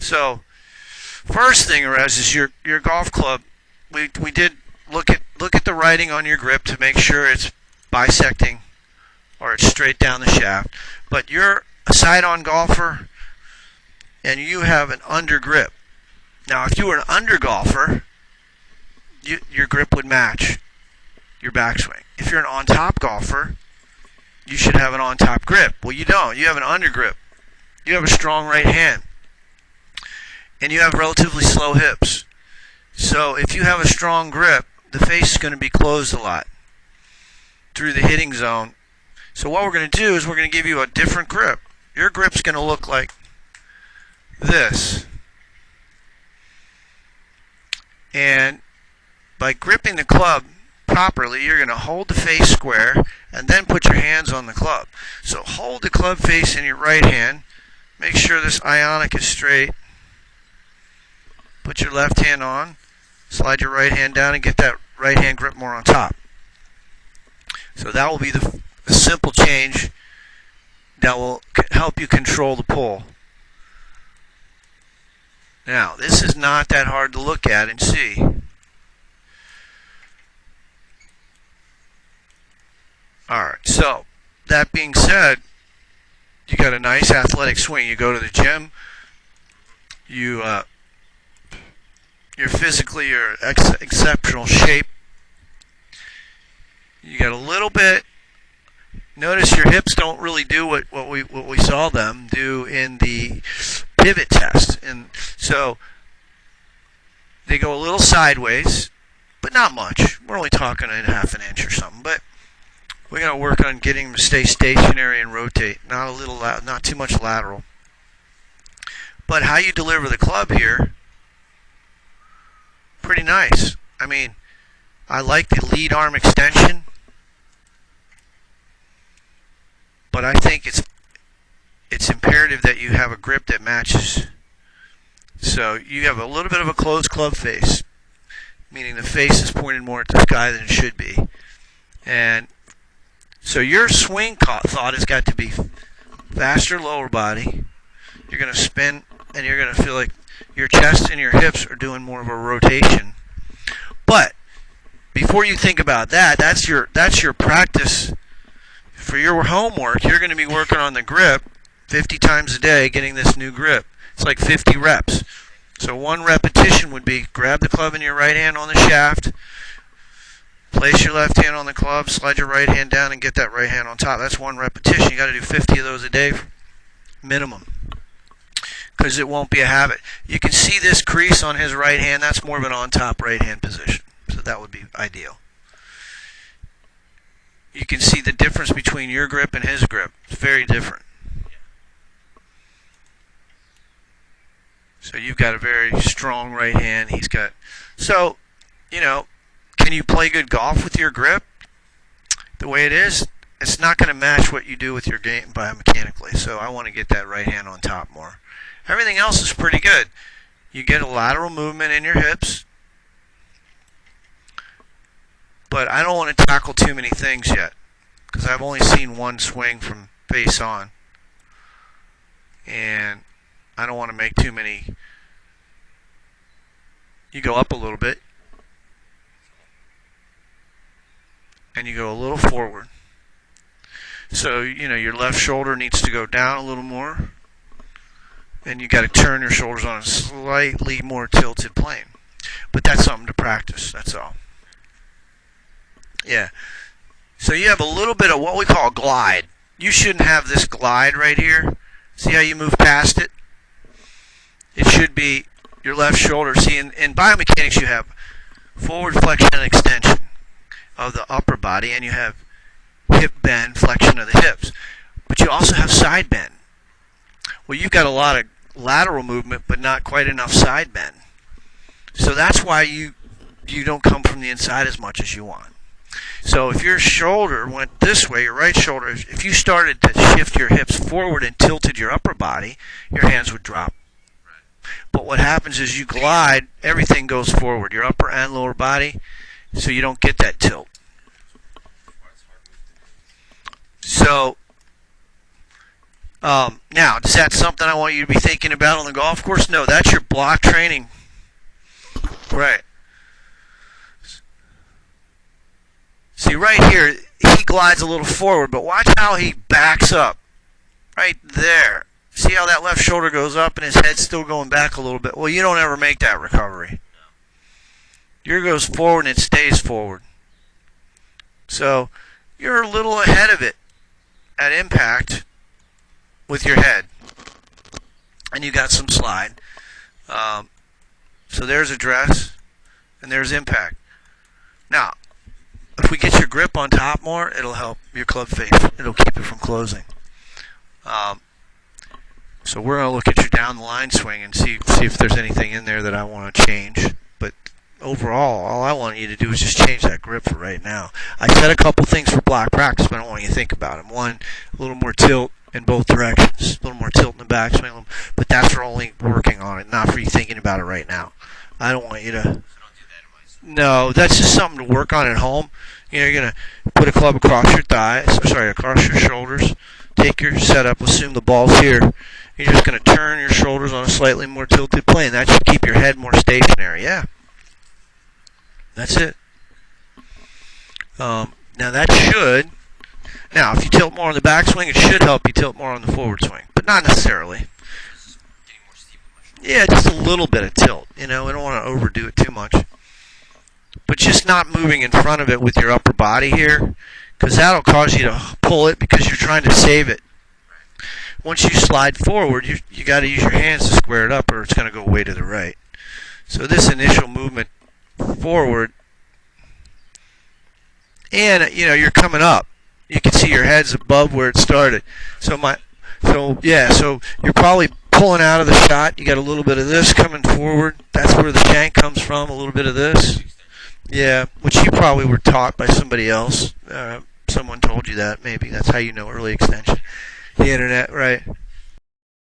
So first thing, Erez, is your golf club. We did look at the writing on your grip to make sure it's bisecting or it's straight down the shaft. But you're a side-on golfer and you have an under grip. Now, if you were an under golfer, your grip would match your backswing. If you're an on-top golfer, you should have an on-top grip. Well, you don't. You have an under grip. You have a strong right hand. And you have relatively slow hips. So if you have a strong grip, the face is going to be closed a lot through the hitting zone. So what we're going to do is we're going to give you a different grip. Your grip's going to look like this. And by gripping the club properly, you're going to hold the face square and then put your hands on the club. So hold the club face in your right hand. Make sure this ionic is straight. Put your left hand on. Slide your right hand down and get that right hand grip more on top. So that will be the simple change that will help you control the pull. Now, this is not that hard to look at and see. Alright, so that being said, you got a nice athletic swing. You go to the gym, you're physically exceptional shape. You got a little bit. Notice your hips don't really do what we saw them do in the pivot test, and so they go a little sideways, but not much. We're only talking a half an inch or something, but we're going to work on getting them to stay stationary and rotate, not too much lateral. But how you deliver the club here, pretty nice. I mean, I like the lead arm extension, but I think it's imperative that you have a grip that matches. So you have a little bit of a closed club face, meaning the face is pointed more at the sky than it should be. And so your swing thought has got to be faster lower body. You're going to spin and you're going to feel like your chest and your hips are doing more of a rotation. But before you think about that, that's your practice. For your homework, you're going to be working on the grip 50 times a day, getting this new grip. It's like 50 reps. So one repetition would be grab the club in your right hand on the shaft, place your left hand on the club, slide your right hand down, and get that right hand on top. That's one repetition. You got to do 50 of those a day minimum, because it won't be a habit. You can see this crease on his right hand. That's more of an on-top right hand position. So that would be ideal. You can see the difference between your grip and his grip. It's very different. So you've got a very strong right hand. He's got... So, can you play good golf with your grip? The way it is, it's not going to match what you do with your game biomechanically. So I want to get that right hand on top more. Everything else is pretty good. You get a lateral movement in your hips. But I don't want to tackle too many things yet, because I've only seen one swing from face on. And I don't want to make too many. You go up a little bit. And you go a little forward. So, your left shoulder needs to go down a little more. And you got to turn your shoulders on a slightly more tilted plane. But that's something to practice, that's all. Yeah. So you have a little bit of what we call glide. You shouldn't have this glide right here. See how you move past it? It should be your left shoulder. See, in biomechanics you have forward flexion and extension of the upper body, and you have hip bend, flexion of the hips. But you also have side bend. Well, you've got a lot of lateral movement, but not quite enough side bend. So that's why you don't come from the inside as much as you want. So if your shoulder went this way, your right shoulder, if you started to shift your hips forward and tilted your upper body, your hands would drop. But what happens is you glide, everything goes forward, your upper and lower body, so you don't get that tilt. So Now, is that something I want you to be thinking about on the golf course? No, that's your block training. Right. See, right here, he glides a little forward, but watch how he backs up. Right there. See how that left shoulder goes up and his head's still going back a little bit? Well, you don't ever make that recovery. Yours goes forward and it stays forward. So you're a little ahead of it at impact with your head. And you got some slide. So there's address and there's impact. Now, if we get your grip on top more, it'll help your club face. It'll keep it from closing. So we're going to look at your down the line swing and see if there's anything in there that I want to change. But overall, all I want you to do is just change that grip for right now. I said a couple things for block practice, but I don't want you to think about them. One, a little more tilt in both directions, a little more tilt in the backswing, but that's for only working on it, not for you thinking about it right now. I don't want you to. No, that's just something to work on at home. You're going to put a club across your thighs, across your shoulders. Take your setup, assume the ball's here. You're just going to turn your shoulders on a slightly more tilted plane. That should keep your head more stationary. Yeah. That's it. Now that should. Now, if you tilt more on the backswing, it should help you tilt more on the forward swing, but not necessarily. Yeah, just a little bit of tilt. We don't want to overdo it too much. But just not moving in front of it with your upper body here, because that'll cause you to pull it because you're trying to save it. Once you slide forward, you got to use your hands to square it up, or it's going to go way to the right. So this initial movement forward, and you're coming up. You can see your head's above where it started. So you're probably pulling out of the shot. You got a little bit of this coming forward. That's where the shank comes from. A little bit of this. Yeah, which you probably were taught by somebody else. Someone told you that, maybe. That's how you know early extension. The internet, right?